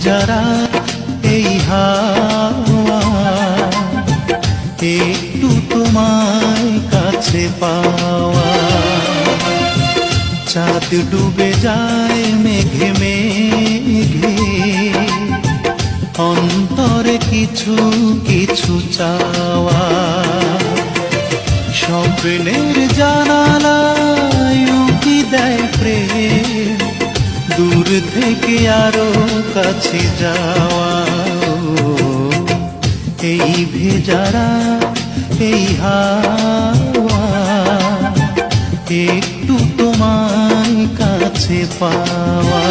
ভেজারা এই হাওয়া, একটু তোমায় কাছে পাওয়া। চাঁদ ডুবে যায় মেঘে মেঘে, অন্তরে কিছু কিছু চাওয়া। স্বপ্নের জানালায় উকি দেয় প্রেম, দূর থেকে আরো কাছে যাওয়া। এই ভেজারা এই হাওয়া, একটু তোমায় কাছে পাওয়া।